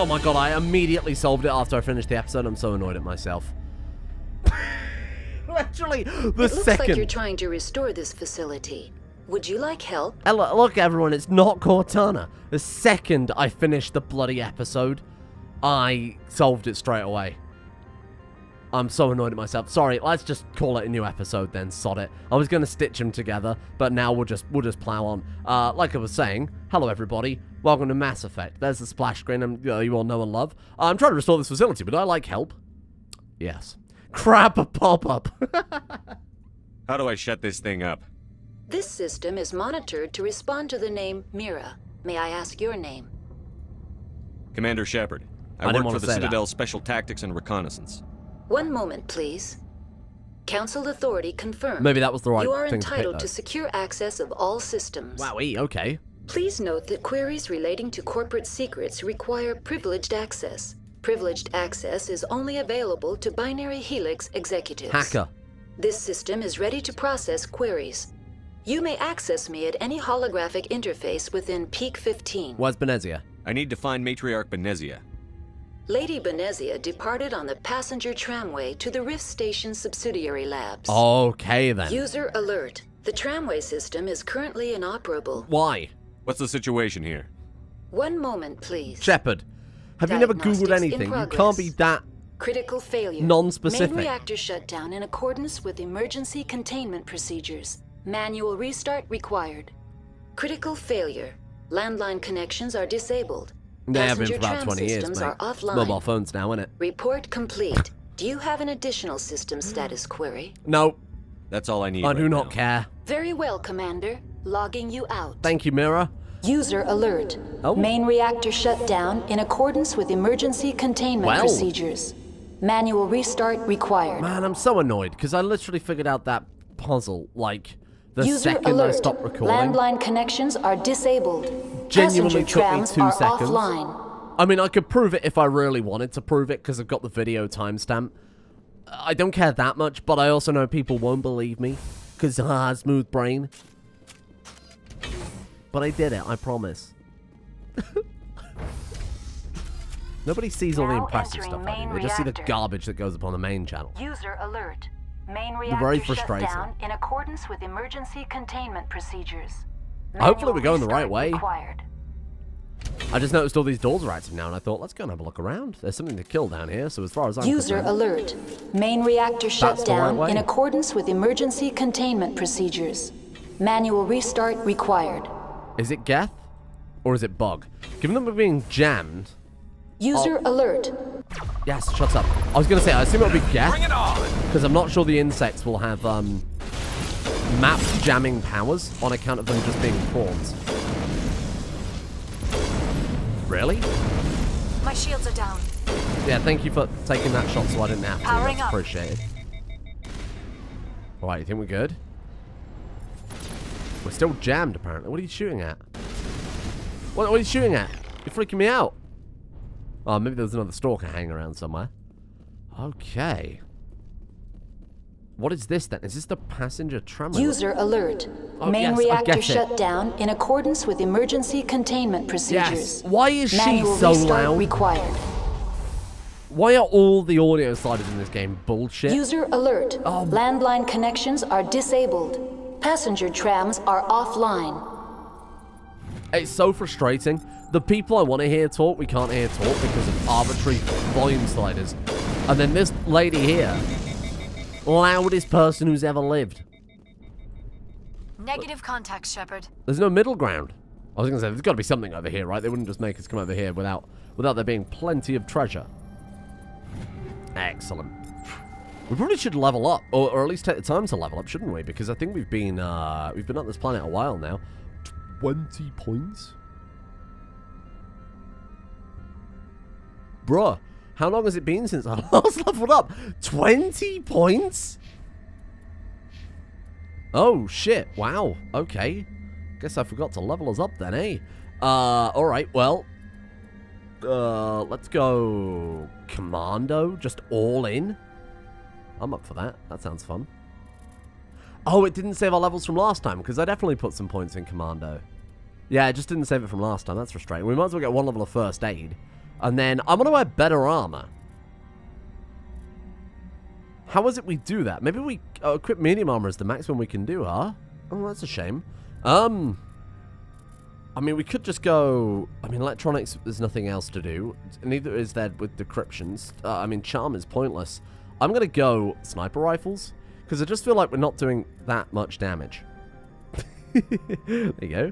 Oh my god, I immediately solved it after I finished the episode. I'm so annoyed at myself. Literally, the It looks second... like you're trying to restore this facility. Would you like help? Look, everyone, it's not Cortana. The second I finished the bloody episode, I solved it straight away. I'm so annoyed at myself. Sorry, let's just call it a new episode then, sod it. I was going to stitch them together, but now we'll just plow on. Like I was saying, hello everybody, welcome to Mass Effect. There's the splash screen you all know and love. I'm trying to restore this facility, but I like help. Yes. Crap, a pop-up. How do I shut this thing up? This system is monitored to respond to the name Mira. May I ask your name? Commander Shepard. I work for the Citadel Special Tactics and Reconnaissance. One moment, please. Council authority confirmed. Maybe that was the right thing You are to pick, entitled though. to secure access of all systems. Wowee, okay. Please note that queries relating to corporate secrets require privileged access. Privileged access is only available to Binary Helix executives. Hacker. This system is ready to process queries. You may access me at any holographic interface within Peak 15. Where's Benezia? I need to find Matriarch Benezia. Lady Benezia departed on the passenger tramway to the Rift Station subsidiary labs. Okay, then. User alert. The tramway system is currently inoperable. Why? What's the situation here? One moment, please. Shepard, have you never Googled Diagnostics anything? in You progress. can't be that Critical failure. non-specific. Main reactor shutdown in accordance with emergency containment procedures. Manual restart required. Critical failure. Landline connections are disabled. They have been for Passenger about tram 20 years, systems mate. are offline. Mobile phones now, innit? Report complete. Do you have an additional system status query? No, That's all I need. I do right not now. care. Very well, Commander. Logging you out. Thank you, Mira. User alert. Oh. Main reactor shut down in accordance with emergency containment Well. procedures. Manual restart required. Man, I'm so annoyed, because I literally figured out that puzzle, like, the User second I alert. stopped recording. Landline connections are disabled. Genuinely Passenger took me trams 2 are seconds. offline. I mean, I could prove it if I really wanted to prove it, because I've got the video timestamp. I don't care that much, but I also know people won't believe me, because, smooth brain. But I did it, I promise. Nobody sees all the Now impressive entering stuff I do. main They just see the reactor. garbage that goes up on the main channel. User alert. Main very reactor shut frustrating. down in accordance with emergency containment procedures. Hopefully we're Manual going the right restart way. required. I just noticed all these doors are active now, and I thought, let's go and have a look around. There's something to kill down here, so as far as I'm User concerned... alert. Main reactor shut That's the right down way. in accordance with emergency containment procedures. Manual restart required. Is it Geth? Or is it Bug? Given that we're being jammed... User alert. Yes, shut up. I was going to say, I assume it'll be Geth. Bring it on! Because I'm not sure the insects will have, map jamming powers on account of them just being pawns. Really? My shields are down. Yeah, thank you for taking that shot so I didn't have to. Powering That's up. appreciated. Alright, you think we're good? We're still jammed, apparently. What are you shooting at? What are you shooting at? You're freaking me out. Oh, maybe there's another stalker hanging around somewhere. Okay. What is this, then? Is this the passenger tram? User alert. Oh, Main yes, I reactor get it. shut down in accordance with emergency containment procedures. Yes. Why is she Manual so restart loud? required. Why are all the audio sliders in this game bullshit? User alert. Oh. Landline connections are disabled. Passenger trams are offline. It's so frustrating. The people I want to hear talk, we can't hear talk because of arbitrary volume sliders. And then this lady here, loudest person who's ever lived. Negative contact, Shepard. There's no middle ground. I was going to say, there's got to be something over here, right? They wouldn't just make us come over here without there being plenty of treasure. Excellent. We probably should level up, or at least take the time to level up, shouldn't we? Because I think we've been on this planet a while now. 20 points? Bruh, how long has it been since I last leveled up? 20 points? Oh, shit. Wow. Okay. Guess I forgot to level us up then, eh? Alright, well. Let's go Commando, just all in. I'm up for that. That sounds fun. Oh, it didn't save our levels from last time, because I definitely put some points in Commando. Yeah, it just didn't save it from last time. That's frustrating. We might as well get one level of First Aid. And then I'm going to wear better armor. How is it we do that? Maybe we equip medium armor as the maximum we can do, huh? Oh, that's a shame. I mean, we could just go... I mean, electronics, there's nothing else to do. Neither is there with decryptions. I mean, charm is pointless. I'm going to go sniper rifles, because I just feel like we're not doing that much damage. There you go.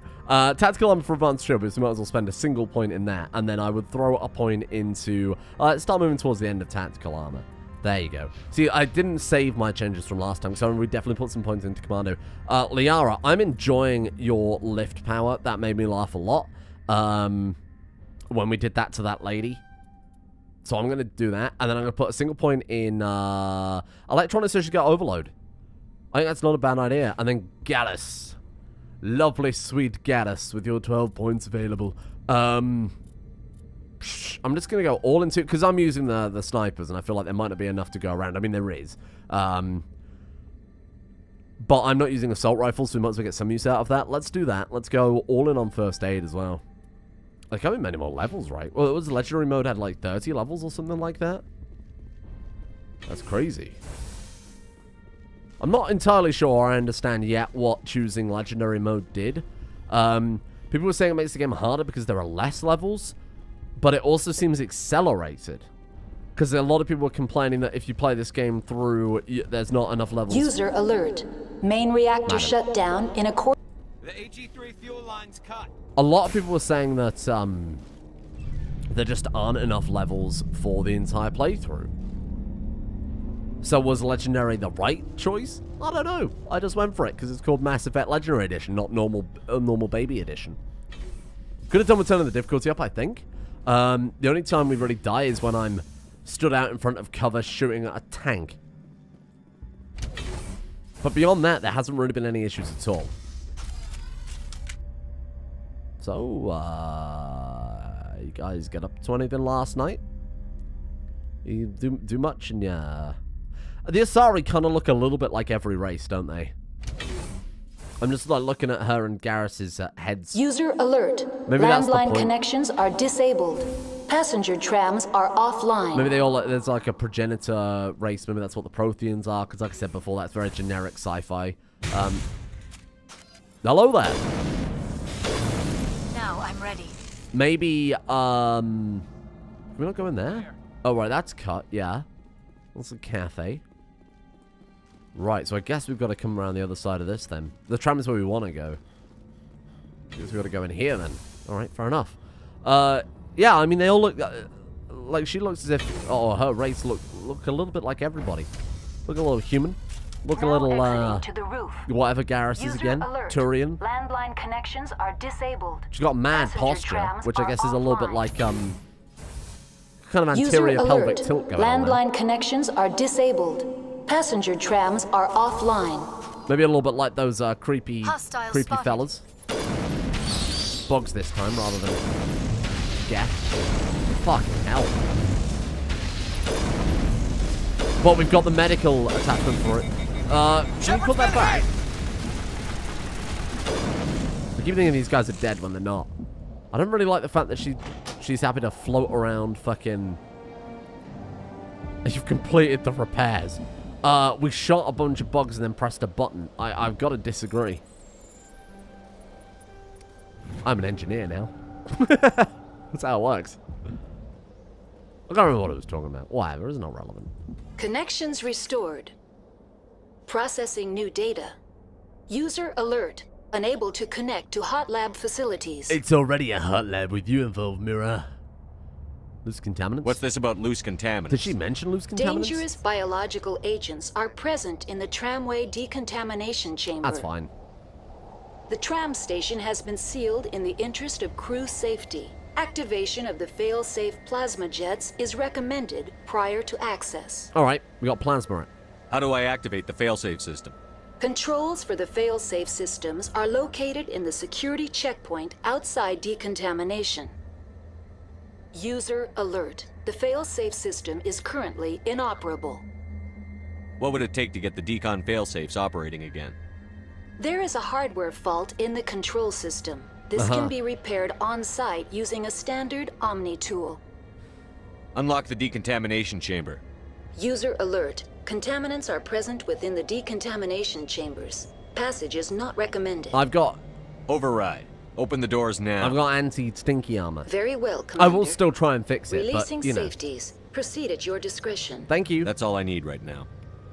Tactical armor for advanced shield boost, we might as well spend a single point in that, and then I would throw a point into... start moving towards the end of tactical armor. There you go. See, I didn't save my changes from last time, so we definitely put some points into Commando. Liara, I'm enjoying your lift power. That made me laugh a lot when we did that to that lady. So I'm going to do that, and then I'm going to put a single point in electronics so she got overload. I think that's not a bad idea. And then Gallus. Lovely, sweet Gallus with your 12 points available. I'm just going to go all into... Because I'm using the snipers, and I feel like there might not be enough to go around. I mean, there is. But I'm not using assault rifles, so we might as well get some use out of that. Let's do that. Let's go all in on first aid as well. Like, how many more levels, right? Well, it was legendary mode had like 30 levels or something like that. That's crazy. I'm not entirely sure I understand yet what choosing legendary mode did. People were saying it makes the game harder because there are less levels. But it also seems accelerated. Because a lot of people are complaining that if you play this game through, there's not enough levels. User alert. Main reactor shut down in accordance... The AG3 fuel line's cut. A lot of people were saying that there just aren't enough levels for the entire playthrough. So was Legendary the right choice? I don't know. I just went for it because it's called Mass Effect Legendary Edition, not normal Baby Edition. Could have done with turning the difficulty up, I think. The only time we really die is when I'm stood out in front of cover shooting at a tank. But beyond that, there hasn't really been any issues at all. So, you guys get up to anything last night? You do much in your... The Asari kind of look a little bit like every race, don't they? I'm just like looking at her and Garrus's heads. User alert. Maybe that's the Landline point. connections are disabled. Passenger trams are offline. Maybe they all there's like a progenitor race. Maybe that's what the Protheans are. Because like I said before, that's very generic sci-fi. Hello there. Now I'm ready. Maybe can we not go in there? Oh right, that's cut. Yeah, that's a cafe. Right, so I guess we've got to come around the other side of this then. The tram is where we want to go. I guess we've got to go in here then. Alright, fair enough. Yeah, I mean, they all look... like, she looks as if... Oh, her race look a little bit like everybody. Look a little human. Look a little, to the roof. whatever Garrus is again. Alert. Turian. Landline connections are disabled. She's got mad Passenger posture, trams which I guess is a little bit offline. like, kind of User anterior pelvic alert. tilt going on there. Landline connections are disabled. Passenger trams are offline. Maybe a little bit like those creepy Hostile fellas. Bugs this time rather than Geth. Fucking hell. But we've got the medical attachment for it. Should we put that back? I keep thinking these guys are dead when they're not. I don't really like the fact that she's happy to float around fucking... You've completed the repairs. We shot a bunch of bugs and then pressed a button. I've got to disagree. I'm an engineer now. That's how it works. I can't remember what I was talking about. Whatever, it's not relevant. Connections restored. Processing new data. User alert. Unable to connect to hot lab facilities. It's already a hot lab with you involved, Mira. Loose contaminants? What's this about loose contaminants? Did she mention loose contaminants? Dangerous biological agents are present in the tramway decontamination chamber. That's fine. The tram station has been sealed in the interest of crew safety. Activation of the fail-safe plasma jets is recommended prior to access. Alright, we got plasma. How do I activate the failsafe system? Controls for the fail-safe systems are located in the security checkpoint outside decontamination. User alert. The fail-safe system is currently inoperable. What would it take to get the decon failsafes operating again? There is a hardware fault in the control system. This can be repaired on-site using a standard Omni tool. Unlock the decontamination chamber. User alert. Contaminants are present within the decontamination chambers. Passage is not recommended. I've got... Override. Open the doors now. I've got anti-stinky armor. Very well, Commander. I will still try and fix it, Releasing but, you know. safeties. Proceed at your discretion. Thank you. That's all I need right now.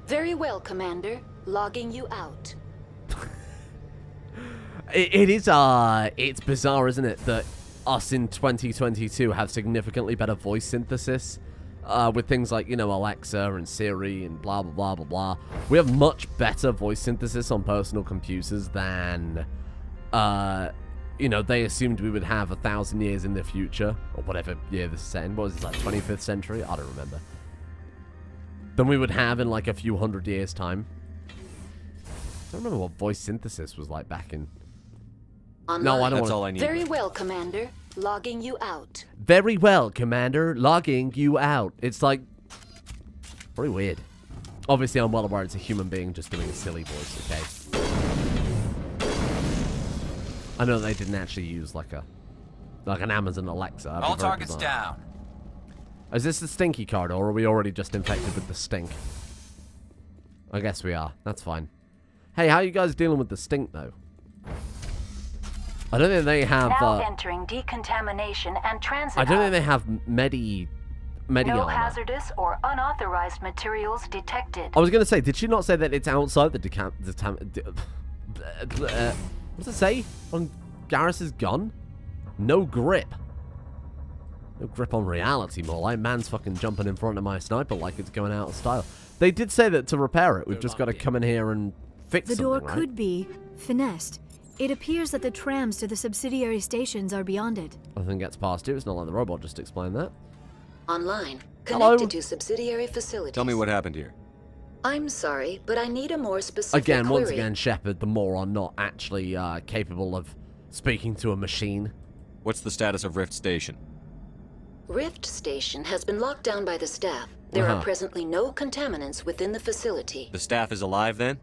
Very well, Commander. Logging you out. It's bizarre, isn't it, that us in 2022 have significantly better voice synthesis with things like, you know, Alexa and Siri and blah, blah, blah, blah, blah. We have much better voice synthesis on personal computers than, you know, they assumed we would have 1,000 years in the future, or whatever year this is set in. What was this, like 25th century? I don't remember. Than we would have in like a few hundred years' time. I don't remember what voice synthesis was like back in... Online. No, I don't That's want all I need. Very well, Commander. Logging you out. Very well, Commander. Logging you out. It's like... very weird. Obviously, I'm well aware it's a human being just doing a silly voice, okay? I know they didn't actually use like an Amazon Alexa. All targets down. Is this the stinky corridor, or are we already just infected with the stink? I guess we are. That's fine. Hey, how are you guys dealing with the stink, though? I don't think they have... Now entering decontamination and transit. I don't think they have medi No armor. hazardous or unauthorized materials detected. I was going to say, did she not say that it's outside the what does it say on Garrus's gun? No grip. No grip on reality, more like man's fucking jumping in front of my sniper like it's going out of style. They did say that to repair it, we've just got to come in here and fix something, The door right? could be finessed. It appears that the trams to the subsidiary stations are beyond it. Nothing gets past you. It's not like the robot just explained that. Online. Hello? Connected to subsidiary facilities. Tell me what happened here. I'm sorry, but I need a more specific Again, once query. again, Shepard, the moron, not actually capable of speaking to a machine. What's the status of Rift Station? Rift Station has been locked down by the staff. There are presently no contaminants within the facility. The staff is alive, then?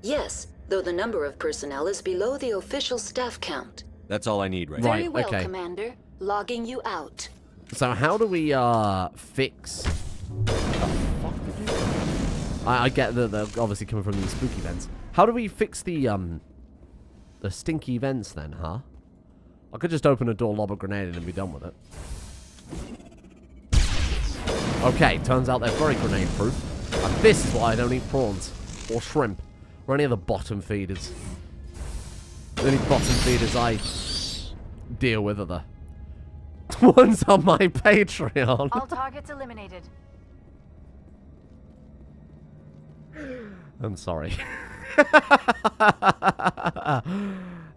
Yes, though the number of personnel is below the official staff count. That's all I need right now. Very well, okay. Commander. Logging you out. So how do we fix... What the fuck did you do? I get that they're obviously coming from these spooky vents. How do we fix the stinky vents then, huh? I could just open a door, lob a grenade, and be done with it. Okay, turns out they're very grenade-proof. And this is why I don't eat prawns. Or shrimp. Or any of the bottom feeders. The only bottom feeders I deal with are the ones on my Patreon. All targets eliminated. I'm sorry.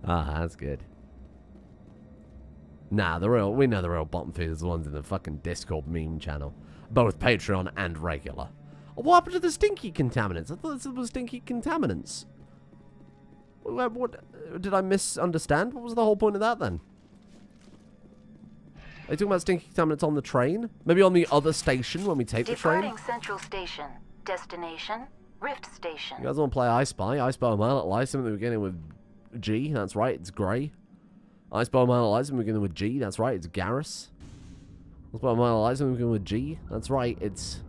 That's good. Nah, we know the real bottom feeders are the ones in the fucking Discord meme channel. Both Patreon and regular. What happened to the stinky contaminants? I thought this was stinky contaminants. What did I misunderstand? What was the whole point of that then? Are you talking about stinky contaminants on the train? Maybe on the other station when we take the train? Departing Central Station. Destination, Rift Station. You guys want to play I Spy? I Spy a mile at life, something beginning with G. That's right, it's Grey. I Spy a mile at life, something beginning with G. That's right, it's Garrus. I Spy a mile at life, something beginning with G. That's right, it's...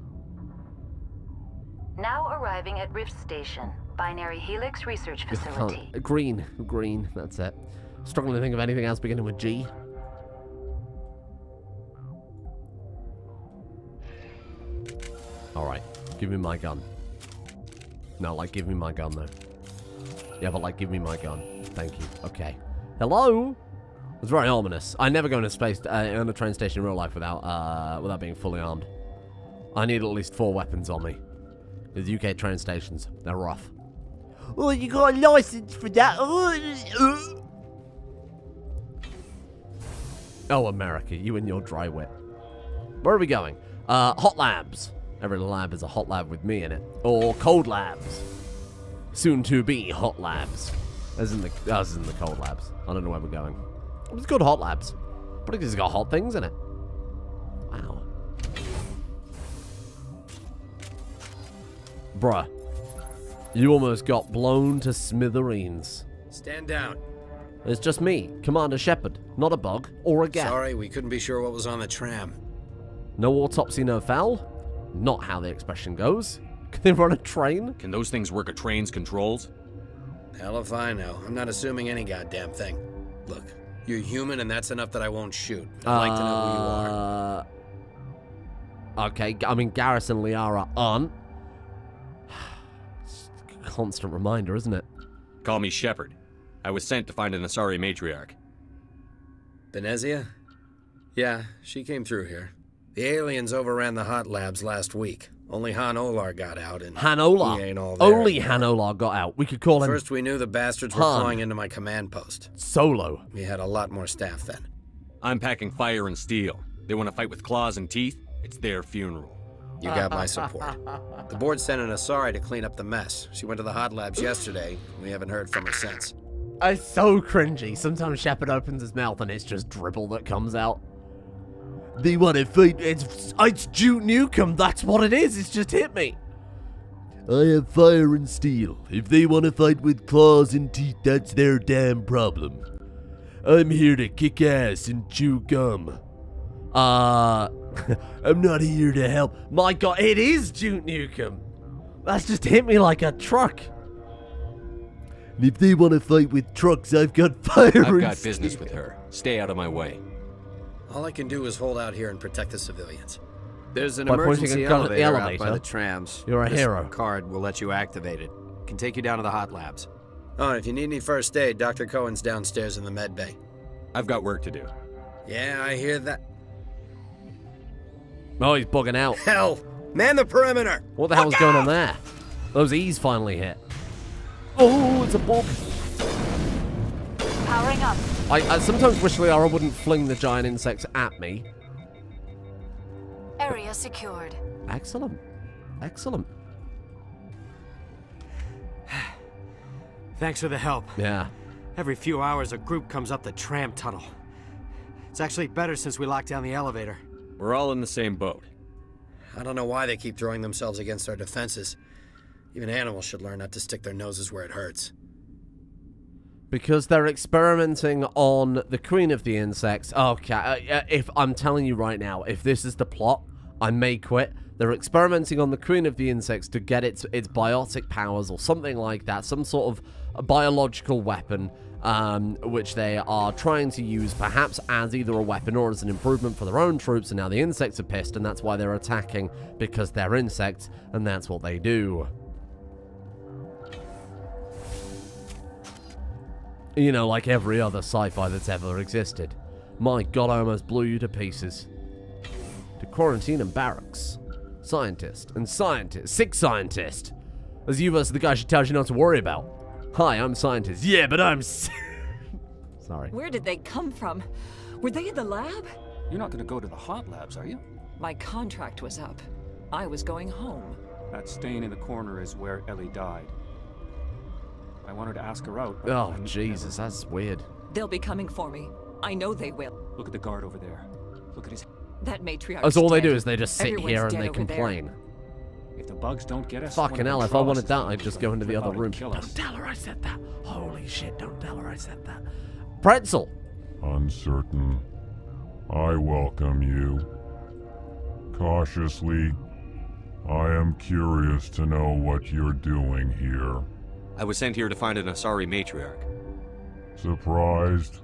Now arriving at Rift Station, Binary Helix Research Facility. Green, that's it. Struggling to think of anything else beginning with G. Alright, give me my gun. No, like, give me my gun, though. Yeah, but, like, give me my gun. Thank you. Okay. Hello? It's very ominous. I never go into space, on a train station in real life without being fully armed. I need at least 4 weapons on me. The UK train stations, they're rough. Oh, you got a license for that? Oh, America, you and your dry wit. Where are we going? Hot labs. Every lab is a hot lab with me in it. Or cold labs. Soon to be hot labs. As in the cold labs. I don't know where we're going. It's good hot labs. But it's got hot things in it. Wow. Bruh. You almost got blown to smithereens. Stand down. It's just me, Commander Shepard. Not a bug or a gap. Sorry, we couldn't be sure what was on the tram. No autopsy, no foul? Not how the expression goes. Can they run a train? Can those things work a train's controls? Hell if I know. I'm not assuming any goddamn thing. Look, you're human and that's enough that I won't shoot. I'd like to know who you are. Okay, I mean, Garrus and Liara aren't. It's a constant reminder, isn't it? Call me Shepard. I was sent to find an Asari matriarch. Benezia? Yeah, she came through here. The aliens overran the hot labs last week. Only Han Olar got out, and Han Olar. he ain't all there Only anymore. Han Olar got out. We could call him First we knew the bastards were Han. flying into my command post. Solo. We had a lot more staff then. I'm packing fire and steel. They want to fight with claws and teeth? It's their funeral. You got my support. The board sent an Asari to clean up the mess. She went to the hot labs yesterday. We haven't heard from her since. It's so cringy. Sometimes Shepard opens his mouth and it's just dribble that comes out. They want to fight. It's Duke Nukem. That's what it is. It's just hit me. I have fire and steel. If they want to fight with claws and teeth, that's their damn problem. I'm here to kick ass and chew gum. I'm not here to help. My God, it is Duke Nukem. That's just hit me like a truck. And if they want to fight with trucks, I've got fire and I've got steel. business with her. Stay out of my way. All I can do is hold out here and protect the civilians. There's an By pointing emergency a gun at the elevator out elevator? by the trams. You're a This hero. card will let you activate it. Can take you down to the hot labs. Oh, and if you need any first aid, Dr. Cohen's downstairs in the med bay. I've got work to do. Yeah, I hear that. Oh, he's bugging out. Hell! Man the perimeter! What the hell's going on there? Those E's finally hit. Oh, it's a bug. Powering up. I sometimes wish Liara wouldn't fling the giant insects at me. Area secured. Excellent. Excellent. Thanks for the help. Yeah. Every few hours, a group comes up the tram tunnel. It's actually better since we locked down the elevator. We're all in the same boat. I don't know why they keep throwing themselves against our defenses. Even animals should learn not to stick their noses where it hurts. Because they're experimenting on the queen of the insects. Okay, if I'm telling you right now, if this is the plot, I may quit. They're experimenting on the queen of the insects to get its biotic powers or something like that. Some sort of a biological weapon, which they are trying to use perhaps as either a weapon or as an improvement for their own troops. And now the insects are pissed, and that's why they're attacking, because they're insects, and that's what they do. You know, like every other sci-fi that's ever existed. My God, I almost blew you to pieces. To quarantine and barracks. Scientist and scientist. Sick scientist. As you versus the guy she tells you not to worry about. Hi, I'm scientist. Yeah, but I'm sorry. Where did they come from? Were they in the lab? You're not going to go to the hot labs, are you? My contract was up. I was going home. That stain in the corner is where Ellie died. I wanted to ask her out. But Oh, Jesus, that's weird. They'll be coming for me. I know they will. Look at the guard over there. Look at his... That matriarch. That's all they do is they just sit Everyone's here and dead they over there. complain. If the bugs don't get us... Fucking hell, if I wanted that, I'd just go into the other room. Kill Don't us. tell her I said that. Holy shit, don't tell her I said that. Pretzel. Uncertain. I welcome you. Cautiously, I am curious to know what you're doing here. I was sent here to find an Asari matriarch. Surprised?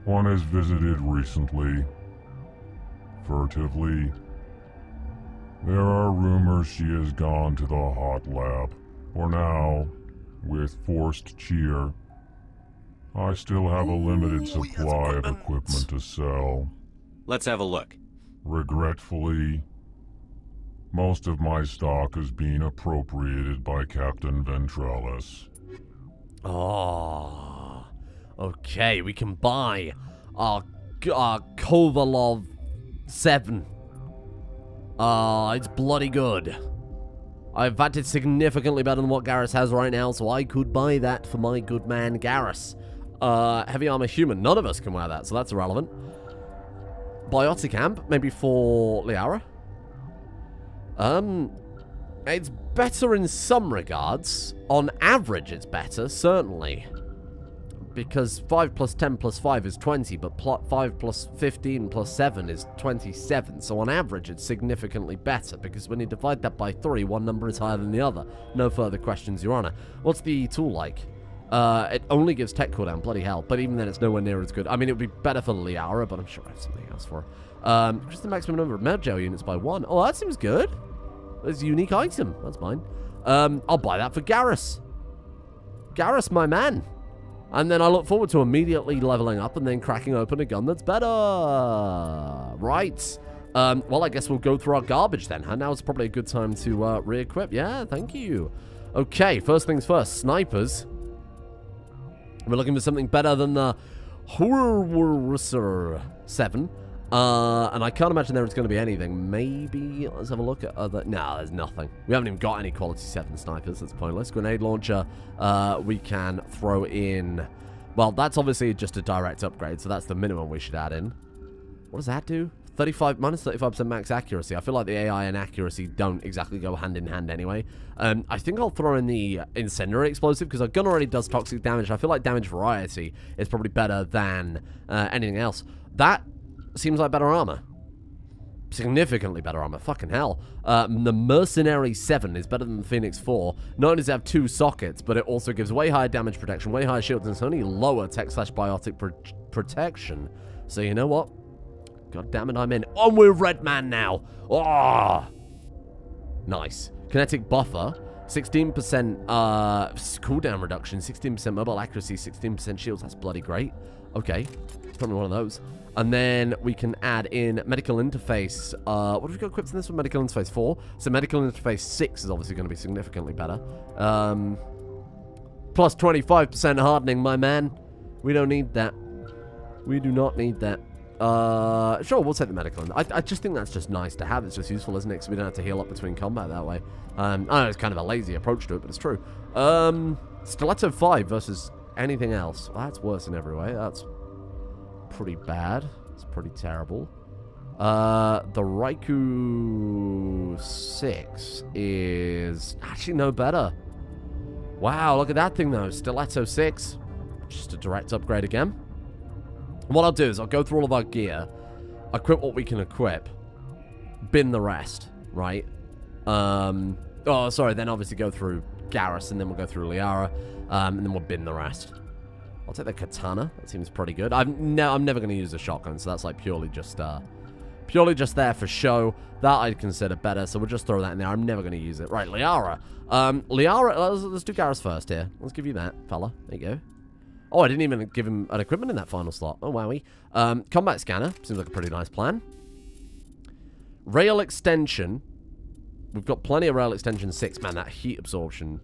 One has visited recently. Furtively. There are rumors she has gone to the hot lab. For now, with forced cheer, I still have a limited supply of equipment to sell. Let's have a look. Regretfully, most of my stock is being appropriated by Captain Ventralis. Oh, okay. We can buy our Kovalov 7. It's bloody good. In fact, it's significantly better than what Garrus has right now, so I could buy that for my good man Garrus. Heavy armor human. None of us can wear that, so that's irrelevant. Biotic amp, maybe for Liara. It's better in some regards. On average, it's better, certainly. because 5 plus 10 plus 5 is 20, but 5 plus 15 plus 7 is 27. So on average, it's significantly better, because when you divide that by 3, one number is higher than the other. No further questions, Your Honor. What's the tool like? It only gives tech cooldown, bloody hell. But even then, it's nowhere near as good. I mean, it would be better for Liara, but I'm sure I have something else for her. Increase the maximum number of Medgel units by 1. Oh, that seems good. That's a unique item. That's mine. I'll buy that for Garrus. Garrus, my man. And then I look forward to immediately leveling up and then cracking open a gun that's better. Right. Well, I guess we'll go through our garbage then. And now's probably a good time to re-equip. Yeah, thank you. Okay, first things first. Snipers. We're looking for something better than the Horror 7. And I can't imagine there's going to be anything. Maybe, let's have a look at other... Nah, there's nothing. We haven't even got any quality 7 snipers. That's pointless. Grenade launcher, we can throw in... Well, that's obviously just a direct upgrade, so that's the minimum we should add in. What does that do? Minus 35% max accuracy. I feel like the AI and accuracy don't exactly go hand in hand anyway. I think I'll throw in the incendiary explosive, because our gun already does toxic damage. I feel like damage variety is probably better than anything else. That seems like better armor. Significantly better armor. Fucking hell. The Mercenary 7 is better than the Phoenix 4. Not only does it have 2 sockets, but it also gives way higher damage protection, way higher shields, and it's only lower tech/biotic protection. So you know what? God damn it, I'm in. On with Red Man now. Oh, nice. Kinetic buffer, 16% cooldown reduction, 16% mobile accuracy, 16% shields. That's bloody great. Okay, probably one of those. And then we can add in medical interface. What have we got equipped in this one? Medical interface 4. So medical interface 6 is obviously going to be significantly better. Plus 25% hardening, my man. We don't need that. We do not need that. Sure, we'll take the medical. I just think that's just nice to have. It's just useful, isn't it? Because we don't have to heal up between combat that way. I know it's kind of a lazy approach to it, but it's true. Stiletto 5 versus anything else. Well, that's worse in every way. That's pretty bad. It's pretty terrible. The Raikou 6 is actually no better. Wow, look at that thing, though. Stiletto 6. Just a direct upgrade again. What I'll do is I'll go through all of our gear, equip what we can equip, bin the rest, right? Oh, sorry, then obviously go through Garrus, and then we'll go through Liara, and then we'll bin the rest. I'll take the katana. That seems pretty good. I'm never going to use a shotgun, so that's like purely just there for show. That I'd consider better, so we'll just throw that in there. I'm never going to use it. Right, Liara. Liara, let's do Garrus first here. Let's give you that, fella. There you go. Oh, I didn't even give him an equipment in that final slot. Oh, wowie. Combat scanner. Seems like a pretty nice plan. Rail extension. We've got plenty of rail extension 6. Man, that heat absorption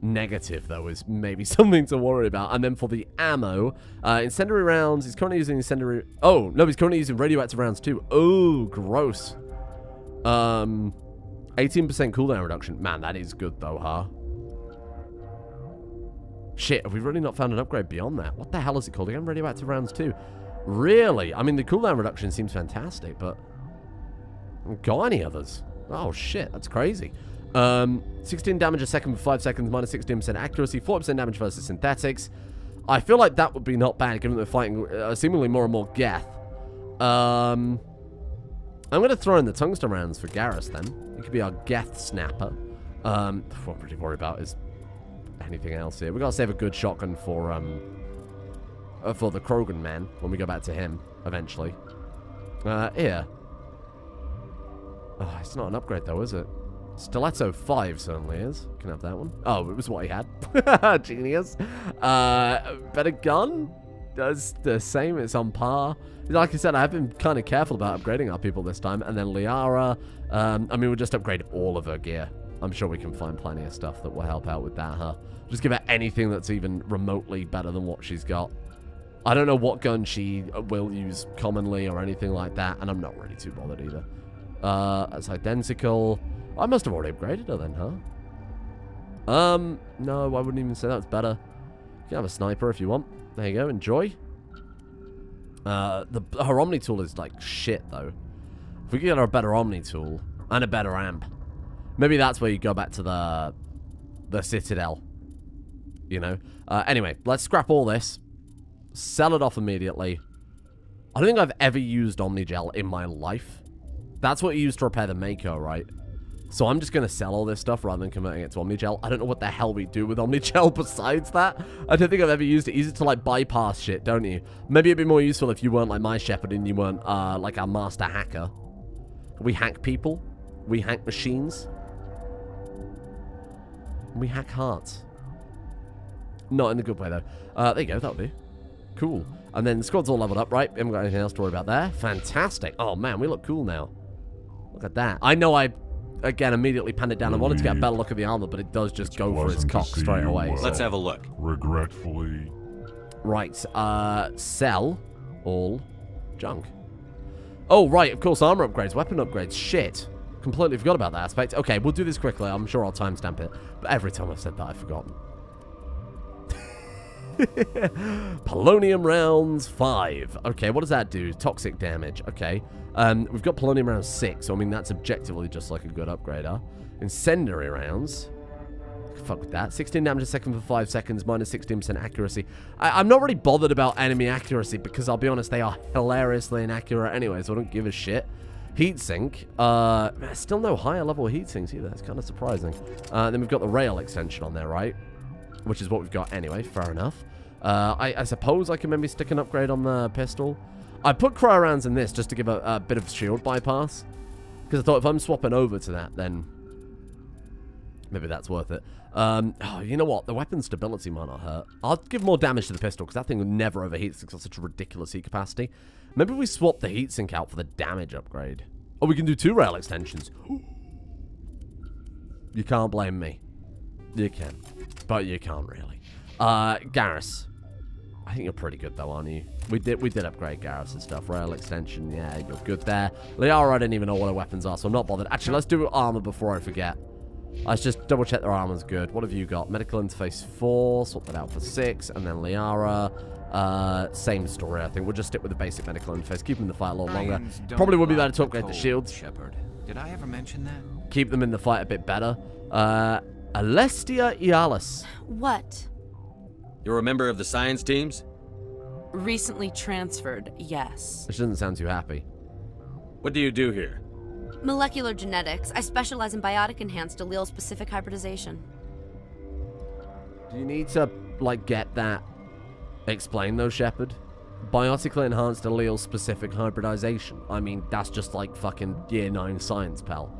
negative, though, is maybe something to worry about. And then for the ammo, incendiary rounds. He's currently using incendiary... Oh, no, he's currently using radioactive rounds, too. Oh, gross. 18% cooldown reduction. Man, that is good, though, huh? Shit, have we really not found an upgrade beyond that? What the hell is it called again? Radioactive rounds 2. Really? I mean, the cooldown reduction seems fantastic, but... I haven't got any others. Oh, shit. That's crazy. 16 damage a second for 5 seconds, minus 16% accuracy, 4% damage versus synthetics. I feel like that would be not bad, given that we're fighting seemingly more and more Geth. I'm going to throw in the tungsten rounds for Garrus, then. It could be our Geth snapper. What I'm pretty worried about is... anything else here. We've got to save a good shotgun for the Krogan man when we go back to him eventually. Here. Oh, it's not an upgrade though, is it? Stiletto 5 certainly is. Can have that one. Oh, it was what he had. Genius. Better gun? Does the same. It's on par. Like I said, I have been kind of careful about upgrading our people this time. And then Liara. I mean, we'll just upgrade all of her gear. I'm sure we can find plenty of stuff that will help out with that, huh? Just give her anything that's even remotely better than what she's got. I don't know what gun she will use commonly or anything like that, and I'm not really too bothered either. That's identical. I must have already upgraded her then, huh? No, I wouldn't even say that's better. You can have a sniper if you want. There you go, enjoy. Her Omni tool is like shit, though. If we could get her a better Omni tool and a better amp, maybe that's where you go back to the Citadel. you know? Anyway, let's scrap all this. Sell it off immediately. I don't think I've ever used Omnigel in my life. That's what you use to repair the Mako, right? So I'm just going to sell all this stuff rather than converting it to Omnigel. I don't know what the hell we do with Omnigel besides that. I don't think I've ever used it. Use it to, like, bypass shit, don't you? Maybe it'd be more useful if you weren't like my Shepherd and you weren't, like, a master hacker. We hack people. We hack machines. We hack hearts. Not in a good way, though. There you go. That'll do. Cool. And then the squad's all leveled up, right? We haven't got anything else to worry about there. Fantastic. Oh, man, we look cool now. Look at that. I know I, again, immediately panned it down. I wanted to get a better look at the armor, but it does just go for its cock straight away. Let's have a look. Regretfully. Right. Sell all junk. Oh, right. Of course, armor upgrades, weapon upgrades. Shit. Completely forgot about that aspect. Okay, we'll do this quickly. I'm sure I'll timestamp it. But every time I've said that, I've forgotten. Polonium rounds 5. Okay, what does that do? Toxic damage. Okay. We've got polonium rounds 6, so I mean that's objectively just like a good upgrade, huh? Incendiary rounds. Fuck with that. 16 damage a second for 5 seconds, minus 16% accuracy. I'm not really bothered about enemy accuracy because I'll be honest, they are hilariously inaccurate anyway, so I don't give a shit. Heatsink. Still no higher level heatsinks either. It's kind of surprising. Then we've got the rail extension on there, right? Which is what we've got anyway. Fair enough. I suppose I can maybe stick an upgrade on the pistol. I put cryo rounds in this just to give a bit of shield bypass. Because I thought if I'm swapping over to that, then maybe that's worth it. Oh, you know what? The weapon stability might not hurt. I'll give more damage to the pistol because that thing would never overheat because it's got such a ridiculous heat capacity. Maybe we swap the heatsink out for the damage upgrade. Oh, we can do 2 rail extensions. You can't blame me. You can. But you can't really. Garrus. I think you're pretty good though, aren't you? We did upgrade Garrus and stuff. Rail extension, yeah, you're good there. Liara, I didn't even know what her weapons are, so I'm not bothered. Actually, let's do armor before I forget. Let's just double check their armor's good. What have you got? Medical interface 4, swap that out for 6, and then Liara. Same story, I think. We'll just stick with the basic medical interface, keep them in the fight a little longer. Probably would be better to upgrade the shields. Shepherd. Did I ever mention that? Keep them in the fight a bit better. Alestia Ialis. What? You're a member of the science teams? Recently transferred, yes. She doesn't sound too happy. What do you do here? Molecular genetics. I specialize in biotic-enhanced allele-specific hybridization. Do you need to, like, get that explained, though, Shepard? Biotically enhanced allele-specific hybridization. I mean, that's just like fucking year 9 science, pal.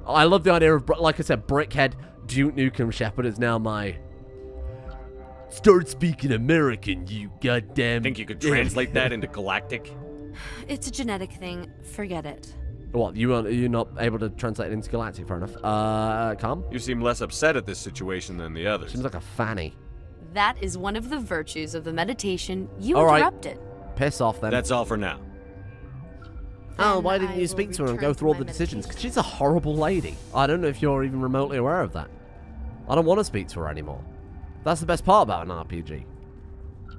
I love the idea of, like I said, Brickhead Duke Nukem Shepard is now my... Start speaking American, you goddamn... Think you could translate that into galactic? It's a genetic thing. Forget it. What, you're not able to translate it into galactic? Fair enough. Calm? You seem less upset at this situation than the others. Seems like a fanny. That is one of the virtues of the meditation you all interrupted. Right. Piss off, then. That's all for now. Oh, why didn't you speak to her and go through all the decisions? Because she's a horrible lady. I don't know if you're even remotely aware of that. I don't want to speak to her anymore. That's the best part about an RPG.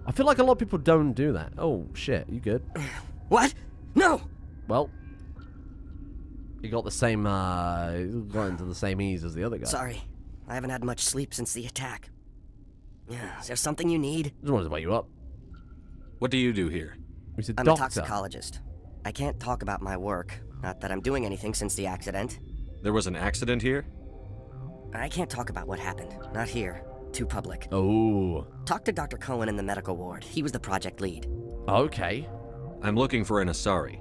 I feel like a lot of people don't do that. Oh, shit. You good? What? No! Well, you got the same, got into the same ease as the other guy. Sorry. I haven't had much sleep since the attack. Is there something you need? Just wanted to wake you up. What do you do here? I'm a toxicologist. I can't talk about my work. Not that I'm doing anything since the accident. There was an accident here? I can't talk about what happened. Not here. Too public. Oh. Talk to Dr. Cohen in the medical ward. He was the project lead. Okay. I'm looking for an Asari.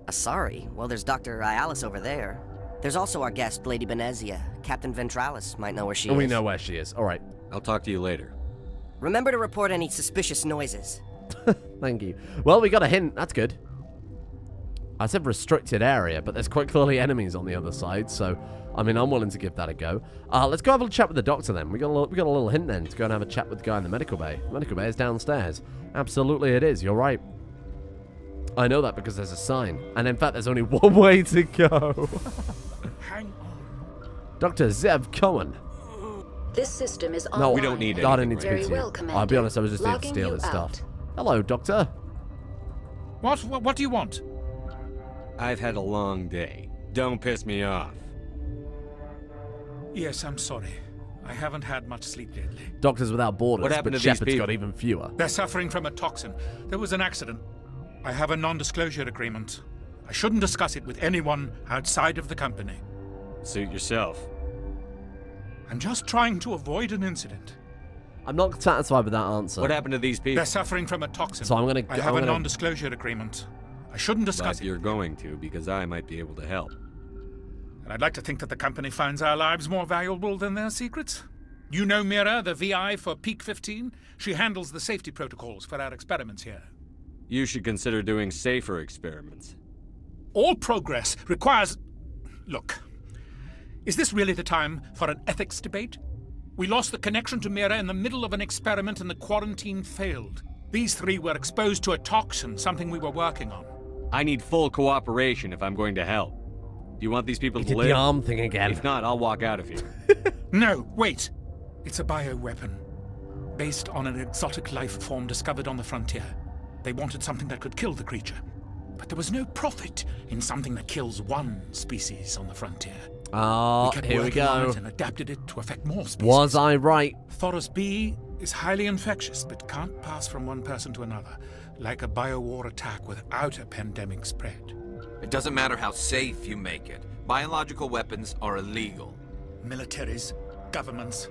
Asari? Well, there's Dr. Ialis over there. There's also our guest, Lady Benezia. Captain Ventralis might know where she is. We know where she is. All right. I'll talk to you later. Remember to report any suspicious noises. Thank you. Well, we got a hint. That's good. I said restricted area, but there's quite clearly enemies on the other side, so, I mean, I'm willing to give that a go. Let's go have a chat with the doctor, then. We got a little hint, then, to go and have a chat with the guy in the medical bay. The medical bay is downstairs. Absolutely it is. You're right. I know that because there's a sign. And, in fact, there's only one way to go. Hang on. Dr. Zev Cohen. This system is online. No, we don't need anything. I didn't need to speak Very to you. well, Commander. I'll be honest, I was just here to steal his stuff. Hello, Doctor. What do you want? I've had a long day. Don't piss me off. Yes, I'm sorry. I haven't had much sleep lately. Doctors Without Borders, What happened but to these Shepard's people? got even fewer. They're suffering from a toxin. There was an accident. I have a non-disclosure agreement. I shouldn't discuss it with anyone outside of the company. Suit yourself. I'm just trying to avoid an incident. I'm not satisfied with that answer. What happened to these people? They're suffering from a toxin. So I'm gonna. I have a non-disclosure agreement. I shouldn't discuss But you're going to, because I might be able to help. And I'd like to think that the company finds our lives more valuable than their secrets. You know Mira, the VI for Peak 15? She handles the safety protocols for our experiments here. You should consider doing safer experiments. All progress requires... Look, is this really the time for an ethics debate? We lost the connection to Mira in the middle of an experiment and the quarantine failed. These three were exposed to a toxin, something we were working on. I need full cooperation if I'm going to help. Do you want these people He to did live? the arm thing again. If not, I'll walk out of here. No, wait. It's a bioweapon, based on an exotic life form discovered on the frontier. They wanted something that could kill the creature. But there was no profit in something that kills one species on the frontier. Oh, here we on go. it and adapted it to affect more species. Was I right? Thoros B is highly infectious, but can't pass from one person to another, like a biowar attack without a pandemic spread. It doesn't matter how safe you make it. Biological weapons are illegal. Militaries, governments,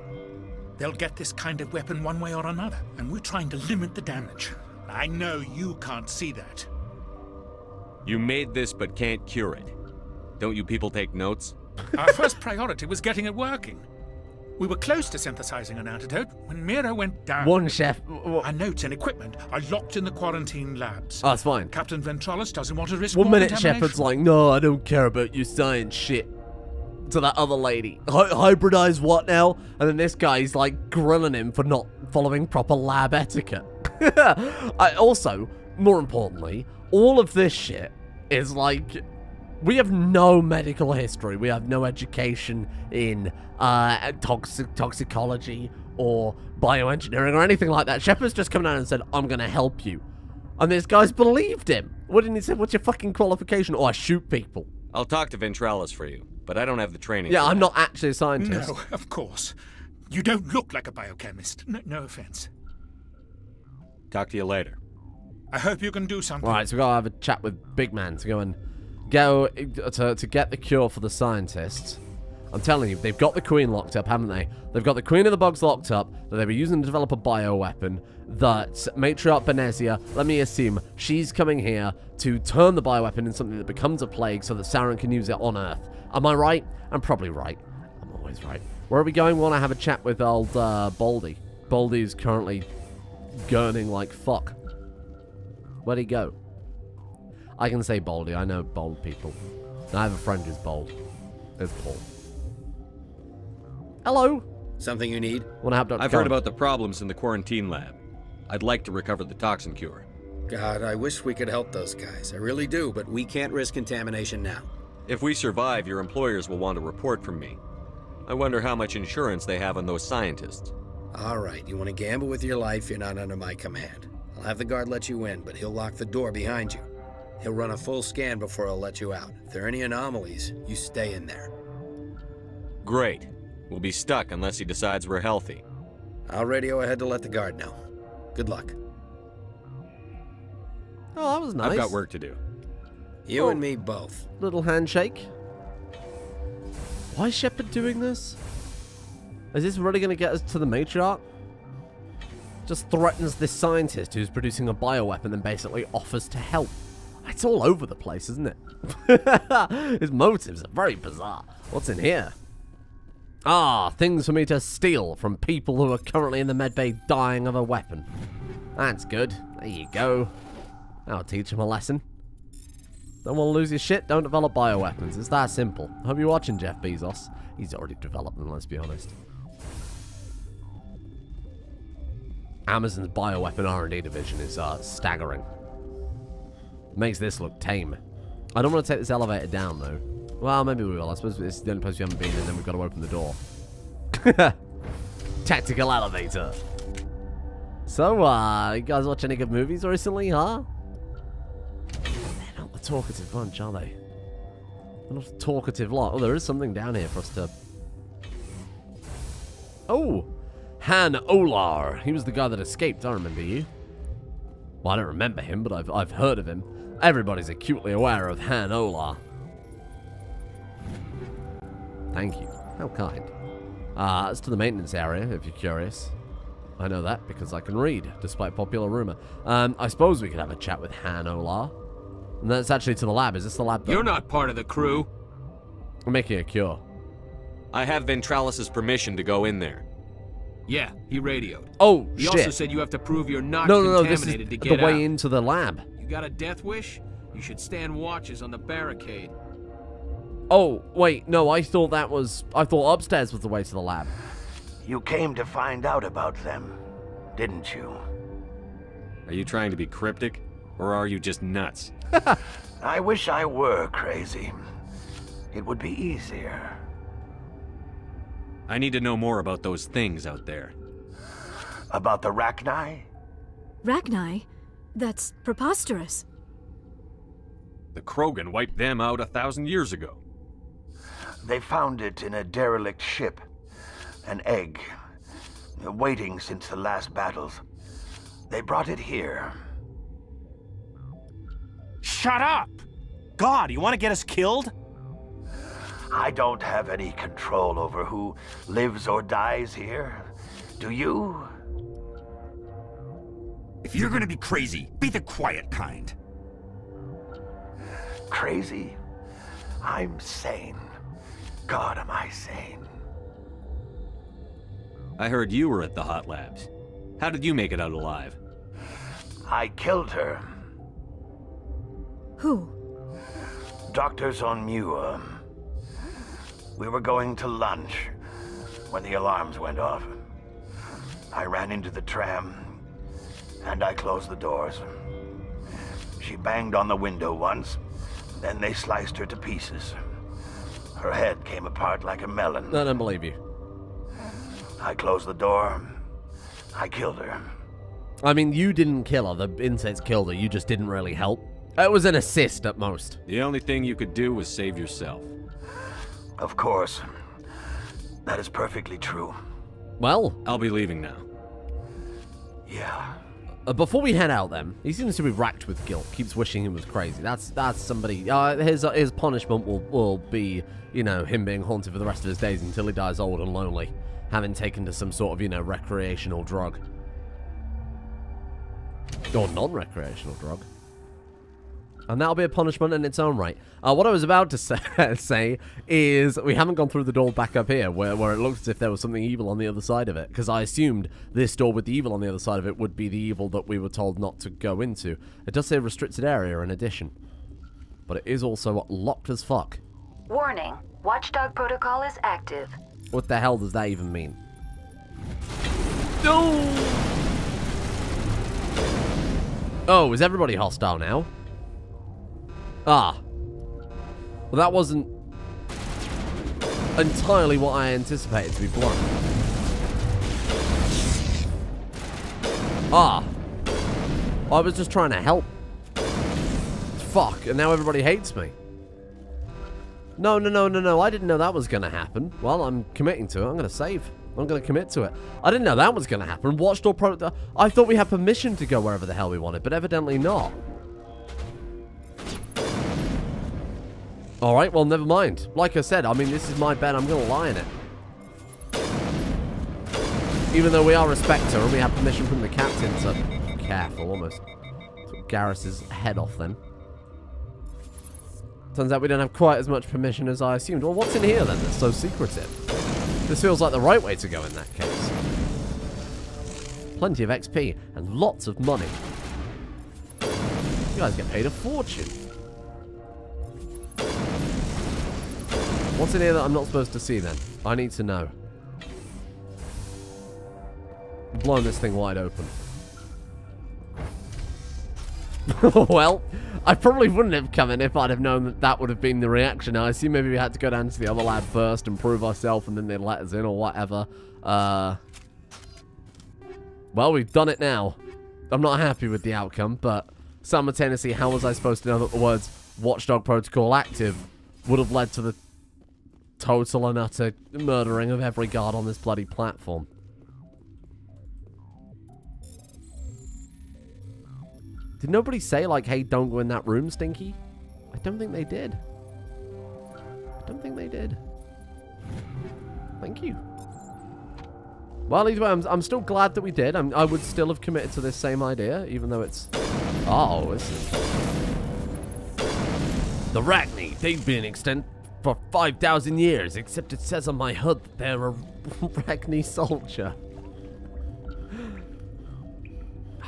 they'll get this kind of weapon one way or another, and we're trying to limit the damage. I know you can't see that. You made this but can't cure it. Don't you people take notes? Our first priority was getting it working. We were close to synthesizing an antidote when Mira went down. One chef. Our notes and equipment are locked in the quarantine labs. Oh, that's fine. Captain Ventralis doesn't want to risk 1 more minute contamination. Shepard's like, no, I don't care about your science shit. To that other lady. Hybridize what now? And then this guy's like grilling him for not following proper lab etiquette. Also, more importantly, all of this shit is like, we have no medical history. We have no education in toxicology or bioengineering or anything like that. Shepard's just come down and said, I'm going to help you. And this guy's believed him. What didn't he say? What's your fucking qualification? Oh, I shoot people. I'll talk to Ventralis for you, but I don't have the training. Yeah, for I'm that. not actually a scientist. No, of course. You don't look like a biochemist. No offense. Talk to you later. I hope you can do something. Right, so we've got to have a chat with Big Man to go and go to get the cure for the scientists. I'm telling you, they've got the Queen locked up, haven't they? They've got the Queen of the Bugs locked up, that they were using to develop a bioweapon, that Matriarch Benezia, let me assume, she's coming here to turn the bioweapon into something that becomes a plague so that Sauron can use it on Earth. Am I right? I'm probably right. I'm always right. Where are we going? We want to have a chat with old Baldy. Baldy is currently gurning like fuck. Where'd he go? I can say Baldy. I know bold people. I have a friend who's bold. It's Paul. Hello. Something you need? Want to have Dr. I've heard about the problems in the quarantine lab. I'd like to recover the toxin cure. God, I wish we could help those guys. I really do, but we can't risk contamination now. If we survive, your employers will want a report from me. I wonder how much insurance they have on those scientists. All right, you want to gamble with your life, you're not under my command. I'll have the guard let you in, but he'll lock the door behind you. He'll run a full scan before he'll let you out. If there are any anomalies, you stay in there. Great. We'll be stuck unless he decides we're healthy. I'll radio ahead to let the guard know. Good luck. Oh, that was nice. I've got work to do. You and me both. Little handshake. Why is Shepard doing this? Is this really going to get us to the Matriarch? Just threatens this scientist who's producing a bioweapon and basically offers to help. It's all over the place, isn't it? His motives are very bizarre. What's in here? Ah, things for me to steal from people who are currently in the medbay dying of a weapon. That's good. There you go. I'll teach him a lesson. Don't want to lose your shit? Don't develop bioweapons. It's that simple. I hope you're watching, Jeff Bezos. He's already developed them, let's be honest. Amazon's bioweapon R&D division is staggering. Makes this look tame. I don't want to take this elevator down, though. Well, maybe we will. I suppose it's the only place we haven't been, and then we've got to open the door. Tactical elevator. So, you guys watch any good movies recently, huh? They're not the talkative bunch, are they? They're not a talkative lot. Oh, there is something down here for us to... Oh, Han Olar. He was the guy that escaped. I remember you. Well, I don't remember him, but I've heard of him. Everybody's acutely aware of Han Olar. Thank you. How kind. As to the maintenance area, if you're curious. I know that because I can read, despite popular rumor. I suppose we could have a chat with Han Olar. And that's actually to the lab. Is this the lab? You're not part of the crew. I'm making a cure. I have Ventralis's permission to go in there. Yeah, he radioed. Oh, he shit. also said you have to prove you're not No, this is contaminated to the get way out. into the lab. You got a death wish? You should stand watches on the barricade. Oh, wait, no, I thought upstairs was the way to the lab. You came to find out about them, didn't you? Are you trying to be cryptic, or are you just nuts? I wish I were crazy. It would be easier. I need to know more about those things out there. About the Rachni? Rachni? That's preposterous. The Krogan wiped them out 1,000 years ago. They found it in a derelict ship. An egg. Waiting since the last battles. They brought it here. Shut up! God, you want to get us killed? I don't have any control over who lives or dies here. Do you? If you're gonna be crazy, be the quiet kind. Crazy? I'm sane. God, am I sane. I heard you were at the hot labs. How did you make it out alive? I killed her. Who? Doctors on Muir. We were going to lunch when the alarms went off. I ran into the tram, and I closed the doors. She banged on the window once, then they sliced her to pieces. Her head came apart like a melon. I don't believe you. I closed the door. I killed her. I mean, you didn't kill her. The insects killed her. You just didn't really help. It was an assist at most. The only thing you could do was save yourself. Of course. That is perfectly true. Well, I'll be leaving now. Yeah. Before we head out, then, he seems to be racked with guilt. Keeps wishing he was crazy. That's somebody. His punishment will be, you know, him being haunted for the rest of his days until he dies old and lonely, having taken to some sort of, you know, recreational drug or non-recreational drug. And that'll be a punishment in its own right. What I was about to say is we haven't gone through the door back up here where it looks as if there was something evil on the other side of it. Because I assumed this door with the evil on the other side of it would be the evil that we were told not to go into. It does say restricted area in addition. But it is also locked as fuck. Warning. Watchdog protocol is active. What the hell does that even mean? No! Oh, is everybody hostile now? Ah. Well, that wasn't entirely what I anticipated, to be blunt. Ah. I was just trying to help. Fuck, and now everybody hates me. No. I didn't know that was going to happen. Well, I'm committing to it. I'm going to save. I'm going to commit to it. I didn't know that was going to happen. Watchdog product. I thought we had permission to go wherever the hell we wanted, but evidently not. Alright, well, never mind. Like I said, I mean, this is my bed. I'm going to lie in it. Even though we are a Spectre and we have permission from the captain to... Careful, almost. Took Garrus's head off then. Turns out we don't have quite as much permission as I assumed. Well, what's in here then that's so secretive? This feels like the right way to go in that case. Plenty of XP and lots of money. You guys get paid a fortune. What's in here that I'm not supposed to see then? I need to know. I'm blowing this thing wide open. Well, I probably wouldn't have come in if I'd have known that that would have been the reaction. I assume maybe we had to go down to the other lab first and prove ourselves and then they'd let us in or whatever. Well, we've done it now. I'm not happy with the outcome, but simultaneously, how was I supposed to know that the words Watchdog Protocol active would have led to the total and utter murdering of every guard on this bloody platform. Did nobody say, like, hey, don't go in that room, Stinky? I don't think they did. I don't think they did. Thank you. Well, either way, I'm still glad that we did. I would still have committed to this same idea, even though it's... Oh, this is... The Rachni, they've been extant for 5,000 years, except it says on my hood that they're a Rachni soldier.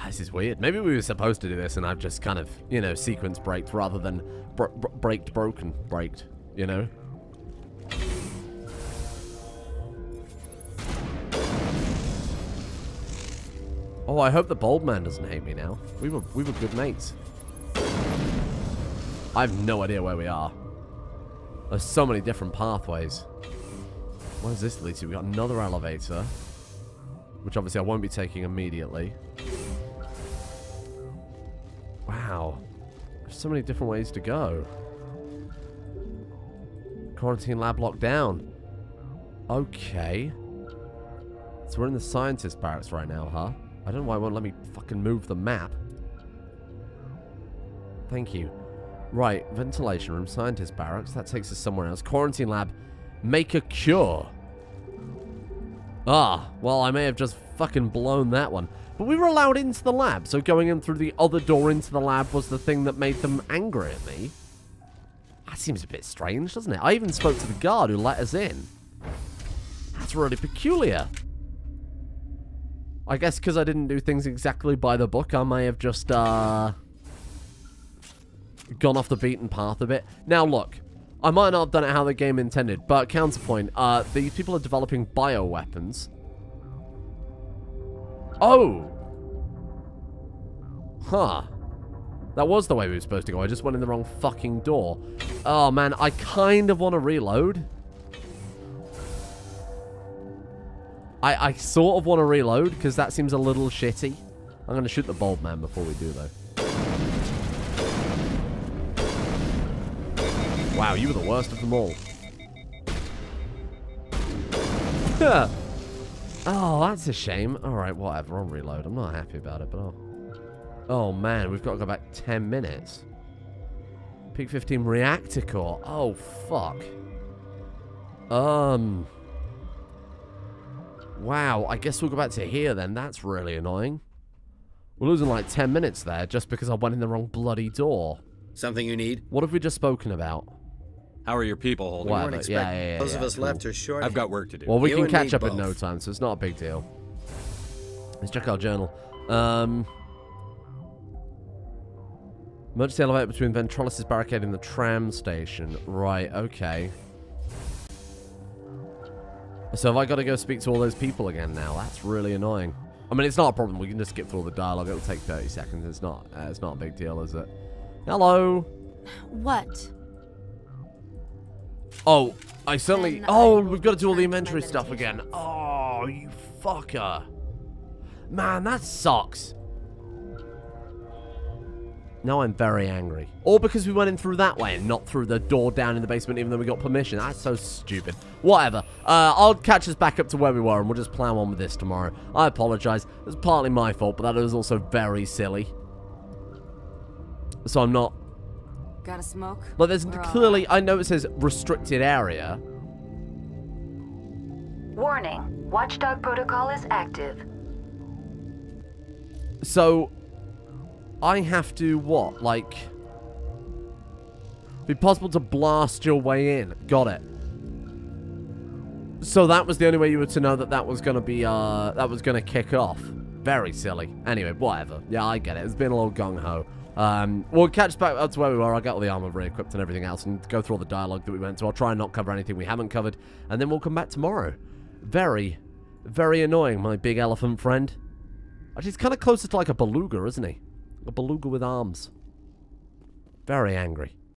This is weird. Maybe we were supposed to do this and I've just kind of, you know, sequence braked rather than braked, you know? Oh, I hope the bald man doesn't hate me now. We were good mates. I have no idea where we are. There's so many different pathways. What does this lead to? We got another elevator, which obviously I won't be taking immediately. Wow. There's so many different ways to go. Quarantine lab locked down. Okay. So we're in the scientist barracks right now, huh? I don't know why it won't let me fucking move the map. Thank you. Right, ventilation room, scientist barracks. That takes us somewhere else. Quarantine lab. Make a cure. Ah, well, I may have just fucking blown that one. But we were allowed into the lab, so going in through the other door into the lab was the thing that made them angry at me. That seems a bit strange, doesn't it? I even spoke to the guard who let us in. That's really peculiar. I guess because I didn't do things exactly by the book, I may have just, gone off the beaten path a bit. Now, look. I might not have done it how the game intended, but counterpoint, these people are developing bioweapons. Oh! Huh. That was the way we were supposed to go. I just went in the wrong fucking door. Oh, man. I kind of want to reload. I sort of want to reload, because that seems a little shitty. I'm going to shoot the bald man before we do, though. Wow, you were the worst of them all. Oh, that's a shame. Alright, whatever. I'll reload. I'm not happy about it, but I'll... Oh, man. We've got to go back 10 minutes. Peak 15 reactor core. Oh, fuck. Wow. I guess we'll go back to here, then. That's really annoying. We're losing, like, 10 minutes there just because I went in the wrong bloody door. Something you need? What have we just spoken about? How are your people holding? Whatever. Yeah. Those of us left are short. I've got work to do. Well, we can catch up in no time, so it's not a big deal. Let's check our journal. Emergency elevator between Ventralis' barricade and the tram station. Right, okay. So have I got to go speak to all those people again now? That's really annoying. I mean, it's not a problem. We can just skip through all the dialogue. It'll take 30 seconds. It's not a big deal, is it? Hello? What? Oh, I certainly... Oh, we've got to do all the inventory stuff again. Oh, you fucker. Man, that sucks. Now I'm very angry. All because we went in through that way and not through the door down in the basement even though we got permission. That's so stupid. Whatever. I'll catch us back up to where we were and we'll just plow on with this tomorrow. I apologize. It's partly my fault, but that was also very silly. So I'm not... Got a smoke? But there's clearly... I know it says restricted area. Warning. Watchdog protocol is active. So... I have to, what, like... Be possible to blast your way in. Got it. So that was the only way you were to know that that was going to be, that was going to kick off. Very silly. Anyway, whatever. Yeah, I get it. It's been a little gung-ho. We'll catch back up to where we were. I'll get all the armor re-equipped and everything else and go through all the dialogue that we went to. I'll try and not cover anything we haven't covered. And then we'll come back tomorrow. Very, very annoying, my big elephant friend. Actually, he's kind of closer to like a beluga, isn't he? A beluga with arms. Very angry.